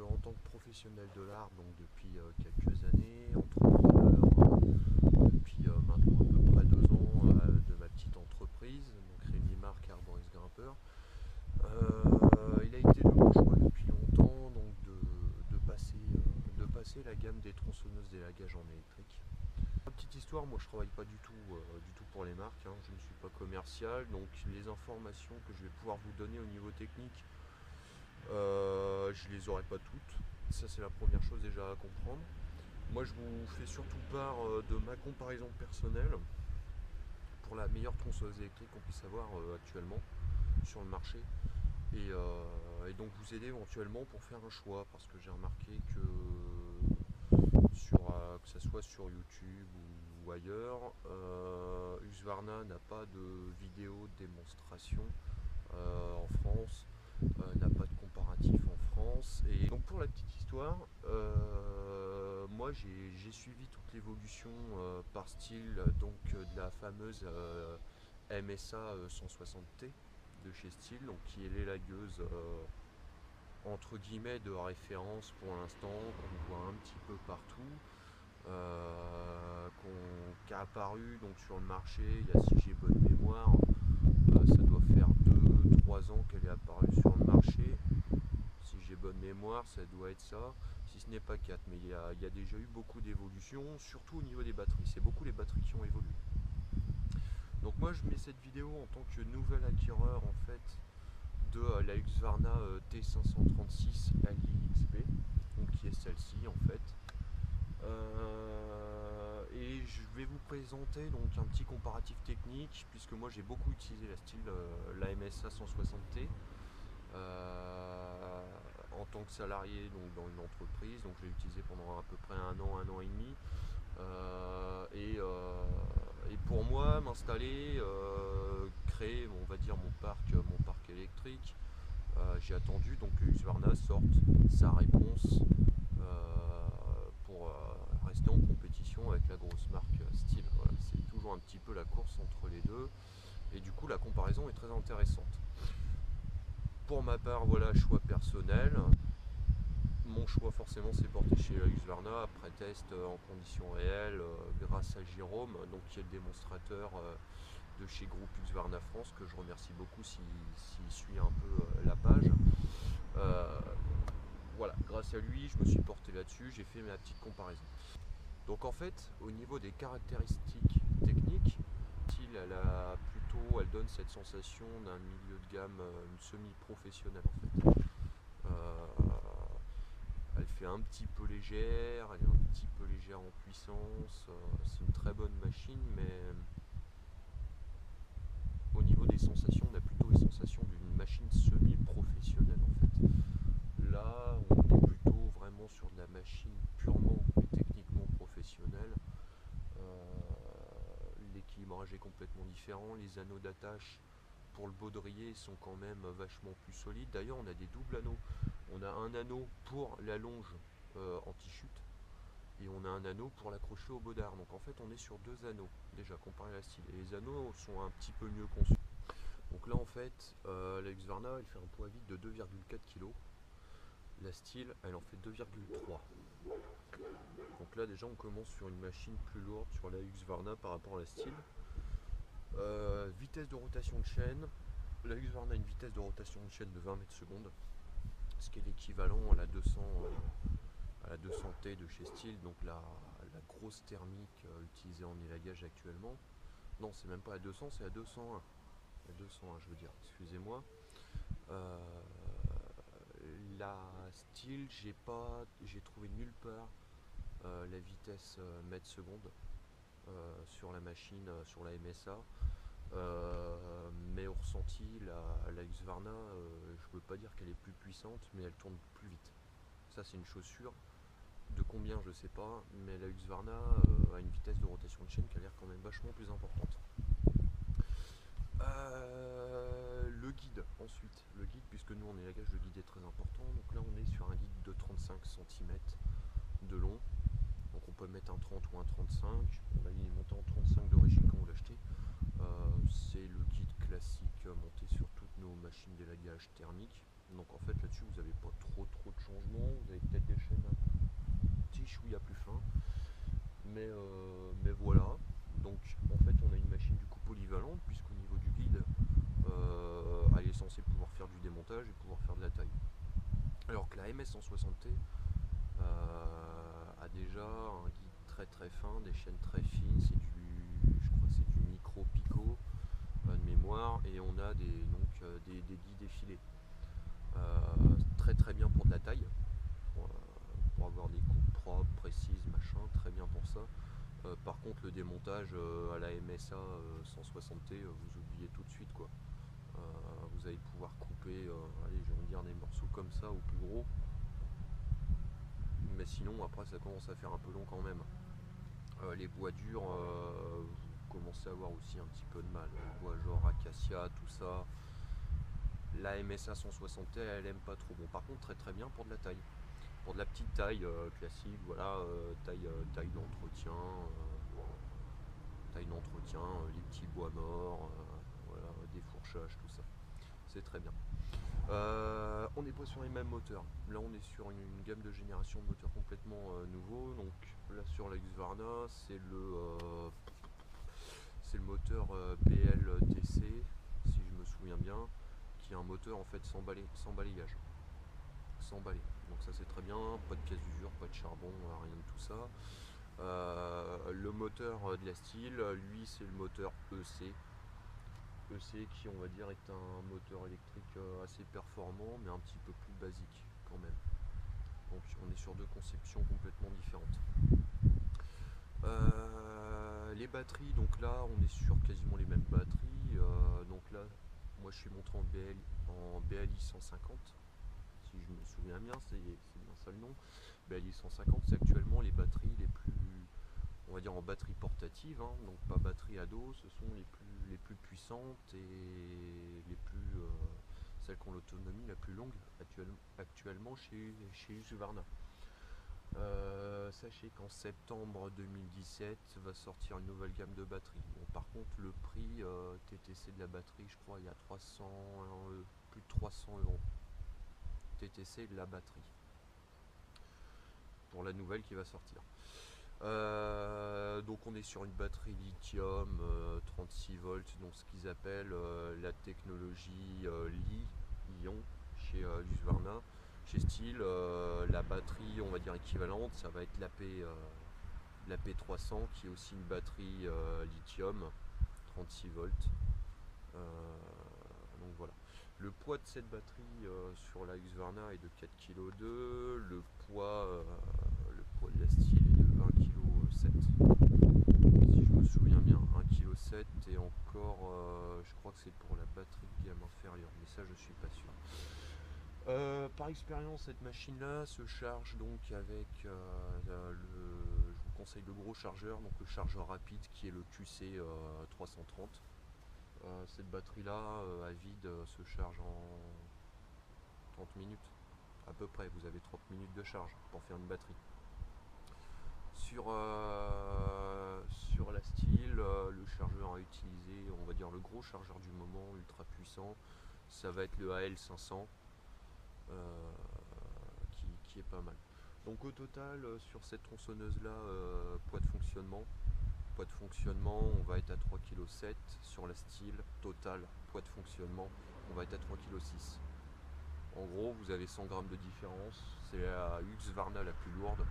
en tant que professionnel de l'art, donc depuis quelques années, entrepreneur, depuis maintenant à peu près 2 ans de ma petite entreprise, donc Rémi Marc Arboris Grimpeur. Il a été de mon choix depuis longtemps donc de passer la gamme des tronçonneuses d'élagage en électrique. Petite histoire, moi je travaille pas du tout pour les marques, hein. Je ne suis pas commercial, donc les informations que je vais pouvoir vous donner au niveau technique, je les aurai pas toutes. Ça c'est la première chose déjà à comprendre. Moi je vous fais surtout part de ma comparaison personnelle pour la meilleure tronçonneuse électrique qu'on puisse avoir actuellement sur le marché. Et donc vous aider éventuellement pour faire un choix, parce que j'ai remarqué que que ce soit sur YouTube ou ailleurs, Husqvarna n'a pas de vidéo de démonstration en France, n'a pas de comparatif en France. Et donc pour la petite histoire, moi j'ai suivi toute l'évolution par style donc de la fameuse MSA 160T de chez Stihl, donc qui est l'élagueuse entre guillemets de référence pour l'instant, qu'on voit un petit peu partout, qui a apparu donc sur le marché il y a, si j'ai bonne mémoire, ça doit faire 2-3 ans qu'elle est apparue sur le marché. Si j'ai bonne mémoire, ça doit être ça, si ce n'est pas 4, mais il y a déjà eu beaucoup d'évolutions, surtout au niveau des batteries. C'est beaucoup les batteries qui ont évolué. Donc moi je mets cette vidéo en tant que nouvel acquéreur en fait de la Husqvarna T536 Ali XP, donc qui est celle-ci en fait. Et je vais vous présenter donc un petit comparatif technique, puisque moi j'ai beaucoup utilisé la MSA 160T en tant que salarié donc dans une entreprise. Donc je l'ai utilisé pendant à peu près un an et demi. Et pour moi, m'installer, créer, on va dire mon parc électrique, j'ai attendu donc que Husqvarna sorte sa réponse pour rester en compétition avec la grosse marque Stihl. Voilà, c'est toujours un petit peu la course entre les deux, et du coup la comparaison est très intéressante. Pour ma part, voilà, choix personnel. Mon choix forcément s'est porté chez Husqvarna après test en conditions réelles grâce à Jérôme, donc qui est le démonstrateur de chez Groupe Husqvarna France, que je remercie beaucoup s'il suit un peu la page. Voilà, grâce à lui, je me suis porté là-dessus, j'ai fait ma petite comparaison. Donc en fait, au niveau des caractéristiques techniques, elle donne cette sensation d'un milieu de gamme, une semi-professionnelle en fait. Elle fait un petit peu légère, elle est un petit peu légère en puissance, c'est une très bonne machine, mais au niveau des sensations, on a plutôt les sensations d'une machine semi-professionnelle en fait. Là, on est plutôt vraiment sur de la machine purement et techniquement professionnelle. L'équilibrage est complètement différent, les anneaux d'attache pour le baudrier sont quand même vachement plus solides. D'ailleurs, on a des doubles anneaux. On a un anneau pour la longe anti-chute, et on a un anneau pour l'accrocher au baudard. Donc en fait on est sur deux anneaux déjà comparé à la Stihl, et les anneaux sont un petit peu mieux conçus. Donc là en fait la Husqvarna elle fait un poids vide de 2,4 kg, la Stihl elle en fait 2,3. donc là déjà on commence sur une machine plus lourde sur la Husqvarna par rapport à la Stihl. Vitesse de rotation de chaîne, la Husqvarna a une vitesse de rotation de chaîne de 20 mètres secondes, ce qui est l'équivalent à la 200T de chez Stihl, donc la grosse thermique utilisée en élagage actuellement. Non, c'est même pas à 200, c'est à 201. À 201, je veux dire, excusez-moi. La Stihl, j'ai trouvé nulle part la vitesse mètre seconde sur la machine, sur la MSA. Mais au ressenti, la Husqvarna, je peux pas dire qu'elle est plus puissante, mais elle tourne plus vite. Ça, c'est une chose sûre. De combien, je sais pas, mais la Husqvarna a une vitesse de rotation de chaîne qui a l'air quand même vachement plus importante. Le guide, ensuite, le guide, puisque nous en élagage, le guide est très important. Donc là, on est sur un guide de 35 cm de long. Donc on peut mettre un 30 ou un 35. Là, il est monté en 35 d'origine quand vous l'achetez. C'est le guide classique monté sur toutes nos machines d'élagage thermique. Donc en fait là-dessus vous n'avez pas trop de changements, vous avez peut-être des chaînes un petit chouïa plus fin, mais voilà. Donc en fait on a une machine du coup polyvalente, puisqu'au niveau du guide elle est censée pouvoir faire du démontage et pouvoir faire de la taille. Alors que la MS160T a déjà un guide très fin, des chaînes très fines, je crois que c'est du micro picot de mémoire, et on a des guides effilés. Très bien pour de la taille, pour avoir des coupes propres, précises, machin, très bien pour ça. Par contre le démontage à la MSA 160T, vous oubliez tout de suite quoi. Vous allez pouvoir couper, allez, je vais dire des morceaux comme ça ou plus gros, mais sinon après ça commence à faire un peu long quand même. Les bois durs, vous commencez à avoir aussi un petit peu de mal. Les bois genre acacia, tout ça. La MSA 160T, elle aime pas trop. Bon, par contre, très bien pour de la taille. Pour de la petite taille classique, voilà, taille d'entretien, les petits bois morts, voilà, des fourchages, tout ça. C'est très bien. On n'est pas sur les mêmes moteurs. Là, on est sur une gamme de génération de moteurs complètement nouveau. Donc là, sur la Husqvarna, c'est le moteur BLTC, si je me souviens bien, qui est un moteur en fait sans balayage. Sans balai. Donc ça c'est très bien, pas de pièces d'usure, pas de charbon, rien de tout ça. Le moteur de la Steel, lui c'est le moteur EC. EC qui on va dire est un moteur électrique assez performant mais un petit peu plus basique quand même. Donc on est sur deux conceptions complètement différentes. Les batteries, donc là on est sur quasiment les mêmes batteries. Donc là moi je suis montré en BLI 150. Si je me souviens bien, c'est bien ça le nom. BLI 150, c'est actuellement les batteries les plus, on va dire en batterie portative, hein, donc pas batterie à dos, ce sont les plus puissantes et celles qui ont l'autonomie la plus longue actuellement chez Husqvarna. Sachez qu'en septembre 2017 va sortir une nouvelle gamme de batteries. Bon, par contre, le prix TTC de la batterie, je crois, il y a plus de 300 euros. TTC de la batterie pour la nouvelle qui va sortir. Donc on est sur une batterie lithium 36 volts, donc ce qu'ils appellent la technologie Li-ion chez Husqvarna. Chez Steel, la batterie on va dire équivalente, ça va être la P300 qui est aussi une batterie lithium 36 volts. Donc voilà. Le poids de cette batterie sur la Husqvarna est de 4,2 kg. Le poids de la Steel est de 1,7 kg. Si je me souviens bien, 1,7 kg et encore, je crois que c'est pour la batterie de gamme inférieure, mais ça je suis pas sûr. Par expérience, cette machine-là se charge donc avec je vous conseille le gros chargeur, donc le chargeur rapide qui est le QC 330. Cette batterie-là à vide se charge en 30 minutes à peu près. Vous avez 30 minutes de charge pour faire une batterie. Sur la Steel, le chargeur à utiliser, on va dire le gros chargeur du moment, ultra puissant, ça va être le AL500 qui est pas mal. Donc au total, sur cette tronçonneuse-là, poids de fonctionnement, on va être à 3,7 kg. Sur la Steel, total poids de fonctionnement, on va être à 3,6 kg. En gros, vous avez 100 grammes de différence. C'est la Husqvarna la plus lourde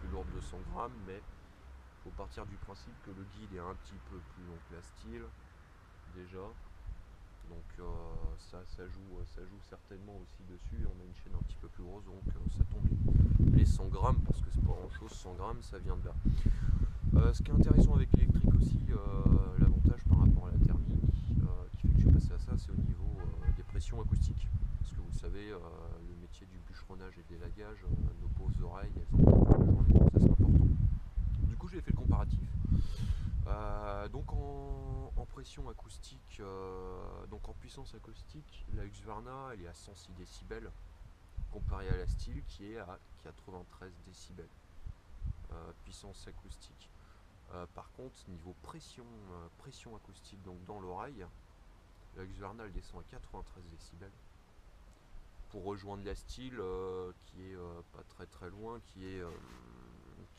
de 100 grammes, mais il faut partir du principe que le guide est un petit peu plus long que la Steel, déjà. Donc ça joue certainement aussi dessus. On a une chaîne un petit peu plus grosse, donc ça tombe les 100 grammes, parce que c'est pas grand chose, 100 grammes, ça vient de là. Ce qui est intéressant avec l'électrique aussi, l'avantage par rapport à la thermique, qui fait que je suis passé à ça, c'est au niveau des pressions acoustiques. Parce que vous savez, le métier du bûcheronnage et de l'élagage, nos pauvres oreilles, elles en parlent toute la journée, donc ça c'est important. Du coup, j'ai fait le comparatif. Donc en pression acoustique, donc en puissance acoustique, la Husqvarna elle est à 106 décibels comparé à la Steel qui est à 93 décibels. Puissance acoustique. Par contre, niveau pression acoustique, donc dans l'oreille, la Husqvarna elle descend à 93 décibels pour rejoindre la Steel qui est pas très loin, qui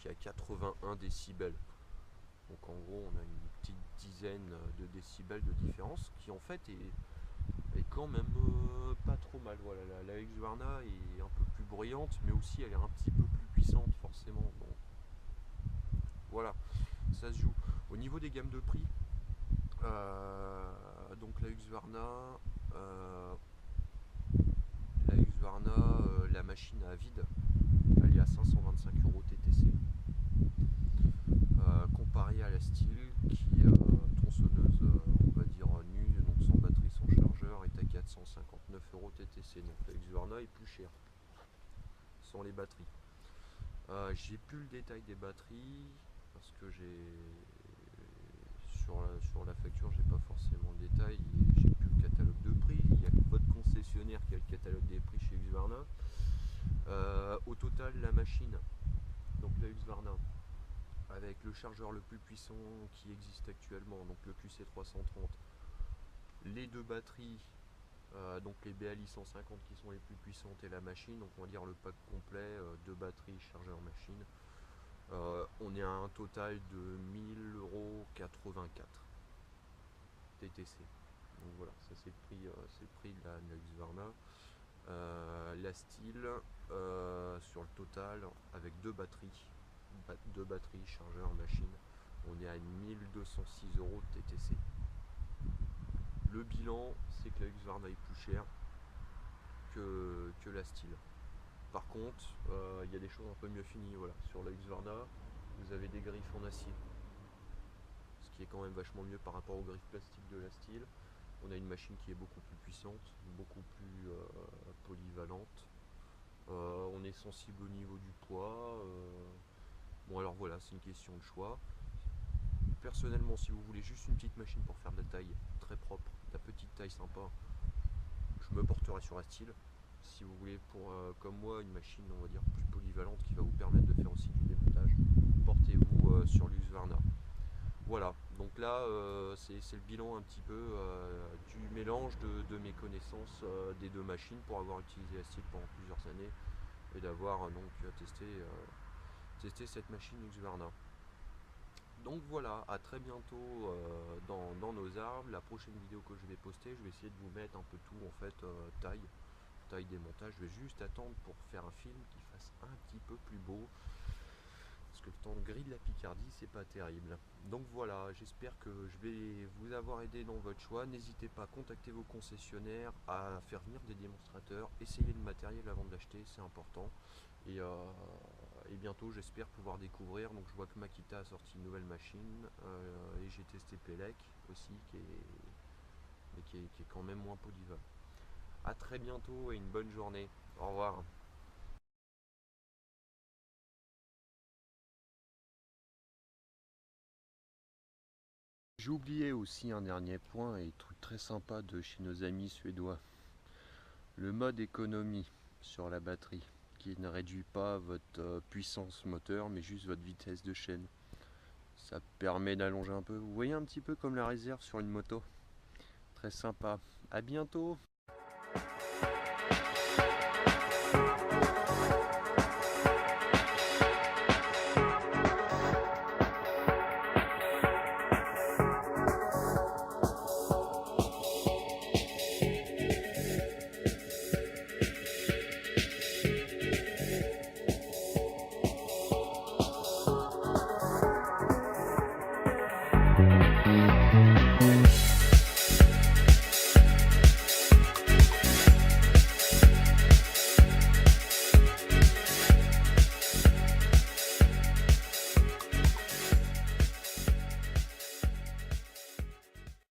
a 81 décibels. Donc en gros on a une petite dizaine de décibels de différence qui en fait est quand même pas trop mal. Voilà, la Husqvarna est un peu plus bruyante, mais aussi elle est un petit peu plus puissante forcément. Bon, voilà, ça se joue. Au niveau des gammes de prix, donc euh, la Husqvarna, la machine à vide, elle est à 525 € TTC. Comparé à la Steel qui tronçonneuse on va dire nue, donc sans batterie, sans chargeur, est à 459 € TTC. Donc la Husqvarna est plus chère sans les batteries. J'ai plus le détail des batteries parce que sur la facture j'ai pas forcément le détail et j'ai plus le catalogue de prix. Il y a votre concessionnaire qui a le catalogue des prix chez Husqvarna. Au total la machine, donc la Husqvarna, avec le chargeur le plus puissant qui existe actuellement, donc le QC330, les deux batteries, donc les BLI 150 qui sont les plus puissantes et la machine, donc on va dire le pack complet, deux batteries, chargeur, machine, on est à un total de 1000,84 € TTC. Donc voilà, ça c'est le prix de la Husqvarna. La Steel, sur le total, avec deux batteries, chargeur, machine, on est à 1206 € TTC. Le bilan, c'est que la Husqvarna est plus chère que la Steel. Par contre, il y a des choses un peu mieux finies. Voilà. Sur la Husqvarna, vous avez des griffes en acier, ce qui est quand même vachement mieux par rapport aux griffes plastiques de la Steel. On a une machine qui est beaucoup plus puissante, beaucoup plus polyvalente. On est sensible au niveau du poids. Bon alors voilà, c'est une question de choix. Personnellement, si vous voulez juste une petite machine pour faire de la taille très propre, de la petite taille sympa, je me porterai sur la Steel. Si vous voulez, pour comme moi, une machine on va dire plus polyvalente qui va vous permettre de faire aussi du démontage, portez-vous sur l'Husqvarna. Voilà, donc là c'est le bilan un petit peu du mélange de mes connaissances des deux machines pour avoir utilisé la Steel pendant plusieurs années et d'avoir donc testé cette machine Husqvarna. Donc voilà, à très bientôt dans nos arbres. La prochaine vidéo que je vais poster, je vais essayer de vous mettre un peu tout en fait, taille des montages. Je vais juste attendre pour faire un film qui fasse un petit peu plus beau. Parce que le temps de gris de la Picardie, c'est pas terrible. Donc voilà, j'espère que je vais vous avoir aidé dans votre choix. N'hésitez pas à contacter vos concessionnaires, à faire venir des démonstrateurs, essayez le matériel avant de l'acheter, c'est important. Et bientôt j'espère pouvoir découvrir, donc je vois que Makita a sorti une nouvelle machine et j'ai testé Pelec aussi qui est quand même moins polyvalent. A très bientôt et une bonne journée. Au revoir. J'ai oublié aussi un dernier point et truc très sympa de chez nos amis suédois. Le mode économie sur la batterie qui ne réduit pas votre puissance moteur mais juste votre vitesse de chaîne. Ça permet d'allonger un peu. Vous voyez un petit peu comme la réserve sur une moto. Très sympa. À bientôt.